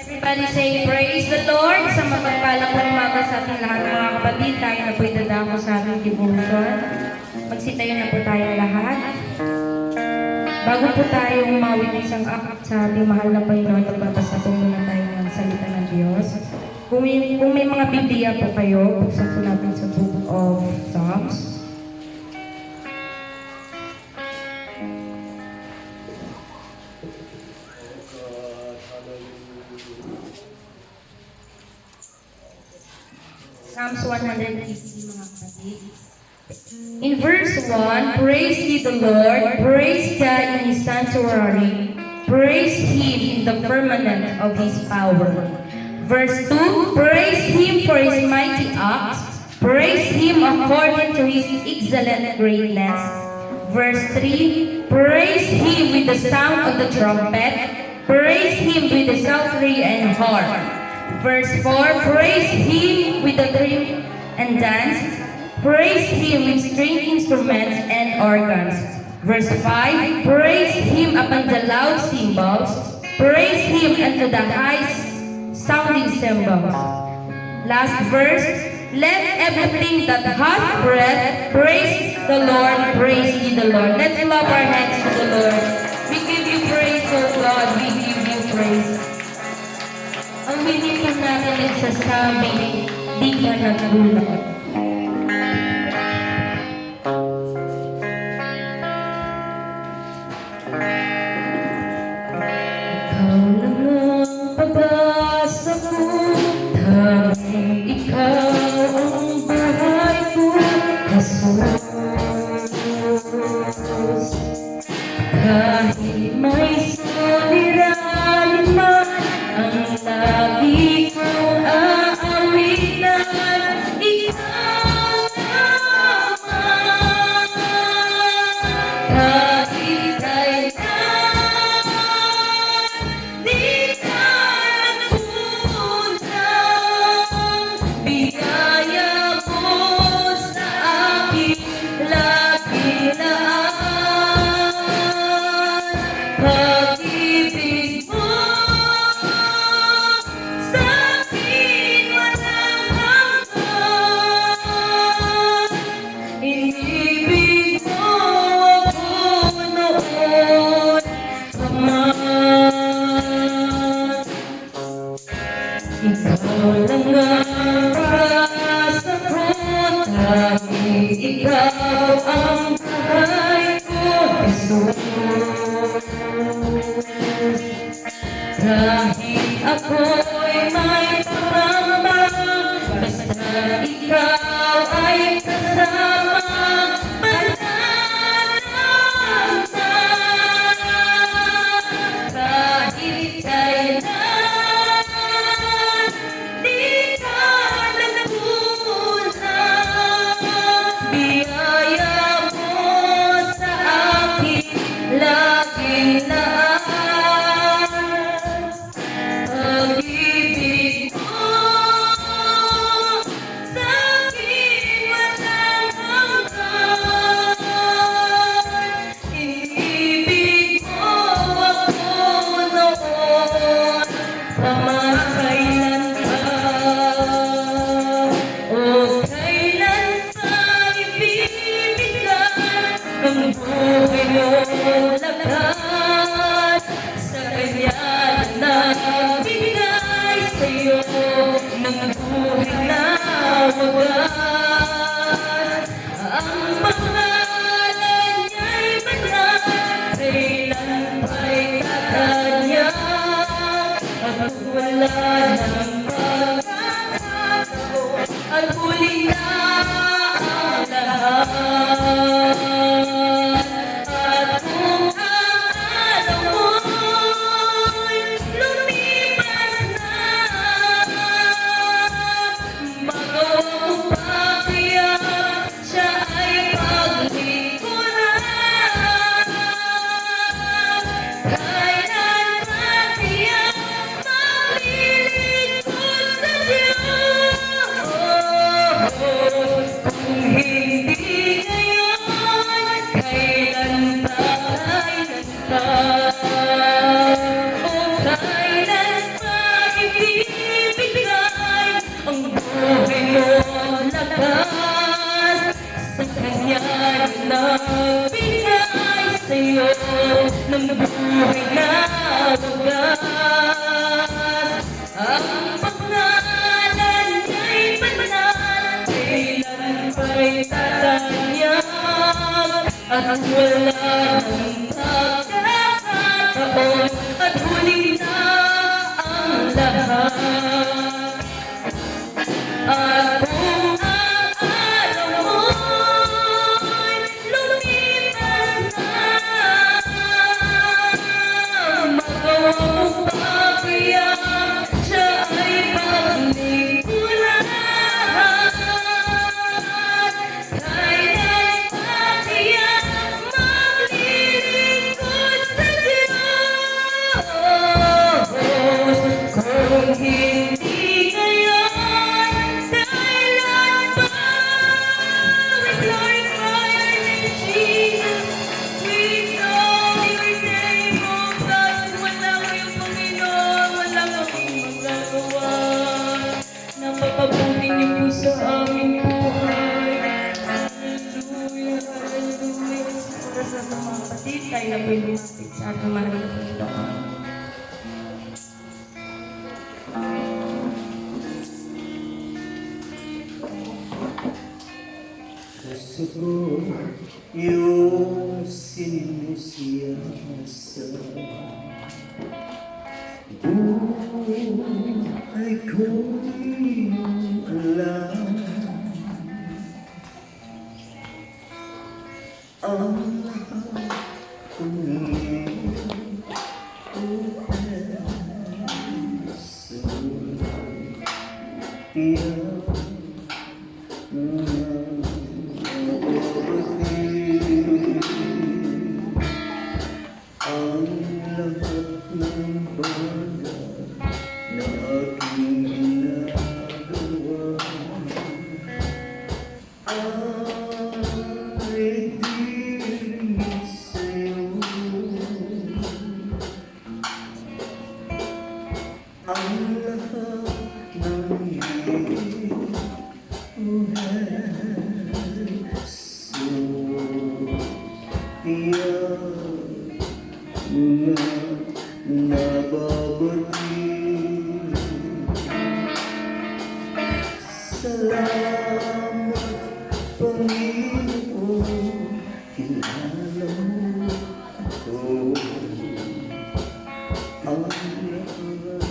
Everybody say, praise the Lord! Sa mapagpalang umaga sa ating lahat mga kapatid, tayo na po'y dadako sa ating devotion. Magsitayo na po tayo lahat. Bago po tayo umawit ng isang act sa ating mahal na Panginoon, magbabasa po muna tayo ng salita ng Diyos. Kung may mga Biblia po kayo, buksan po natin sa Book of Psalms. Psalms 150, mga kapatid. In verse 1, praise ye the Lord, praise God in His sanctuary, praise Him in the firmament of His power. Verse 2, praise Him for His mighty acts, praise Him according to His excellent greatness. Verse 3, praise Him with the sound of the trumpet, praise Him with the psaltery and harp. Verse 4, praise Him with the trip and dance, praise Him with string instruments and organs. Verse 5, praise Him upon the loud cymbals, praise Him unto the high sounding cymbals. Last verse, let everything that hath breath praise the Lord, praise ye the Lord. Let's clap our hands to the Lord. We give you praise, O God, we give you praise. Ang binigyan natin nagsasabing, di ka nagbulag. Ikaw lang ang pag-asa ko, tanging ikaw ang buhay ko, Jesus. Kahit may suliranin man, ang lagi kong aawitan, ikaw naman. Kahit kailan, di ka nagkulang, biyaya mo sa akin lagi naan. Pag-ibig mo sa akin walang hanggan. Inibig mo ako noon pa man. Ikaw lang ang pag-asa ko, tanging ikaw ang buhay ko, Jesus. Kahit ako'y may pangamba, basta ikaw ay kasama, pananampan. Kahit kailan, di ka nagkulang, biyaya mo ng buhay na wagas. Ang pangalan niya'y banal, kailan pa'y tatanyag, at wala nang pagkakataon, at huli na ang lahat. At kung ang araw mo'y lumipas na, magawa mo pa kaya siya ay paglikuran? Kailan pa kaya maglilingkod sa Diyos? Kung hindi ngayon, kailan pa? We glorify your name, Jesus. We know your name, oh God. Wala kayong Panginoon, wala kaming magagawa. Napapabuti niyo po sa aming buhay. Hallelujah, hallelujah. Para sa mga kapatid, tayo na po yung lumapit sa ating mahal na Panginoon. Gusto ko yung sinusiya sa buhay ko'y alam. Ang lahat kong tiyak ang lahat ng bagay na aking ginagawa ay dirinig sa'yo. Ang lahat ng iyong na nababati. Salamat, Panginoon, kilala mo ako. Ang lahat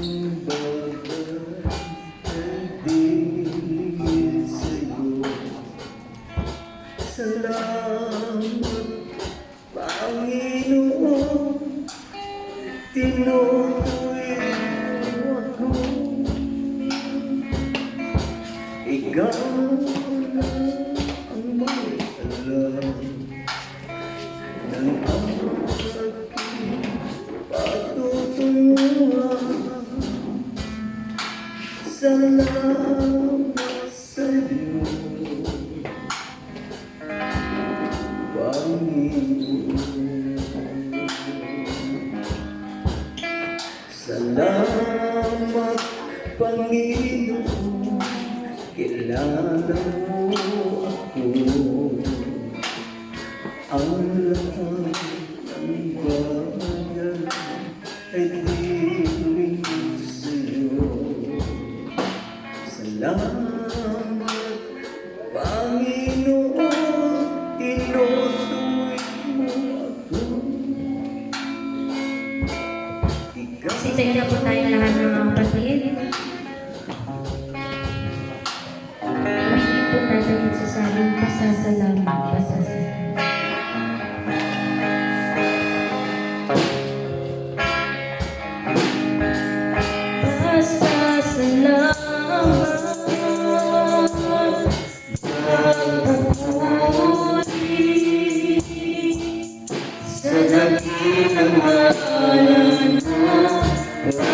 ng bagay ay dingin sa'yo. Salamat, Panginoon, tinutuloy mo ako. Ikaw na ang may alam ng aking patutunguhan. Salamat sa'yo, salamat, Panginoon, kilala mo ako. Ang lahat ng bagay ay dirinig sa'yo. Salamat, Panginoon, tinutuloy mo ako. Sitayin na po tayo lahat ng mga kapatid. Umihin po natin yung sasabing pasasalamat, pasasalamat. Pasasalamat, sa dakilang ngalan mo.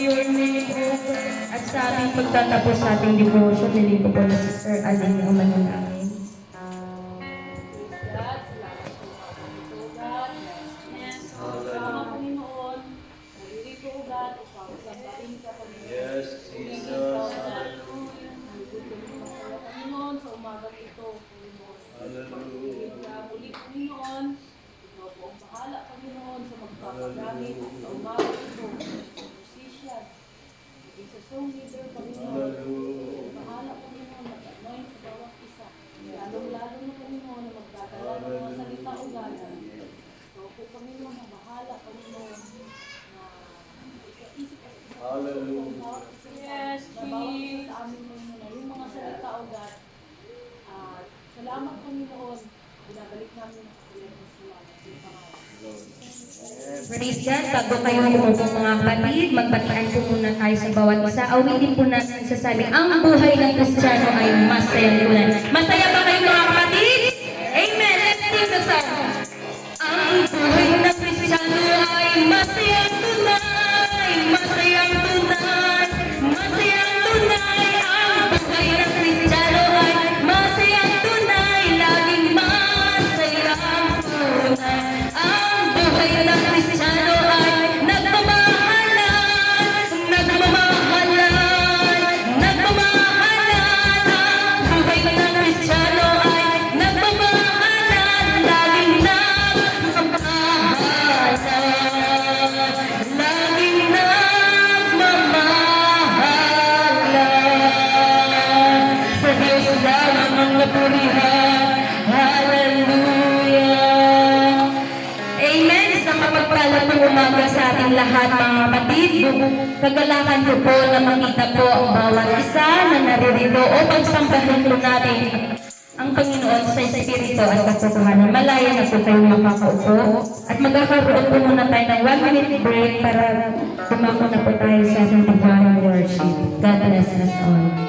your name, O God. At sa aming pagtatapos sa ating devotion, niling ko po na si Sir Aling ang mananangin. Yes, Jesus. Panginoon, sa umagang ito, Panginoon. Hallelujah. Muli, Panginoon, ikaw po ang bahala, Panginoon, sa magpapagamit sa umagang ito. Musician, maging sa song leader, Panginoon. Hallelujah. Bahala, Panginoon, mag-anoint sa bawat isa. Lalong-lalo na, Panginoon, na magdadala ng mga salita o galang. Ikaw po, Panginoon, ang bahala, Panginoon, na isa-isip at isa. Hallelujah. Yes, bawat isa sa amin, Panginoon, yung mga salita o God. Salamat, Panginoon. Binabalik namin ang kapatid ng salamat sa pangalan. Praise God. Bago kayo umupo mga kapatid, magpataan po muna tayo sa bawat isa. Awitin po natin sa sabi, ang buhay ng Kristiyano ay masayang tunay. Masaya ba kayo mga kapatid? Amen. Let's sing the song. Ang buhay ng Kristiyano ay masayang tunay. Masayang tunay. Masayang tunay. Ang buhay ng Kristiyano ay masayang tunay. Laging masayang tunay. Ang buhay ng Kristiyano ay nagmamahalan. Nagmamahalan. Nagmamahalan. Ang buhay ng Kristiyano ay nagmamahalan. Laging nagmamahalan. Laging nagmamahalan. Sa Diyos lamang ang napurihan. Hallelujah. Amen. Isang mapagpalang ng umaga sa ating lahat mga kapatid. Kagalakan ko po na makita po ang bawat isa na naririto upang sambahin po natin ang Panginoon sa Espiritu at katotohanan. Malaya na po kayo makakaupo at magkakaroon po muna tayo ng 1-minute break para tumako na po tayo sa ating pagmamahal worship. God bless us all.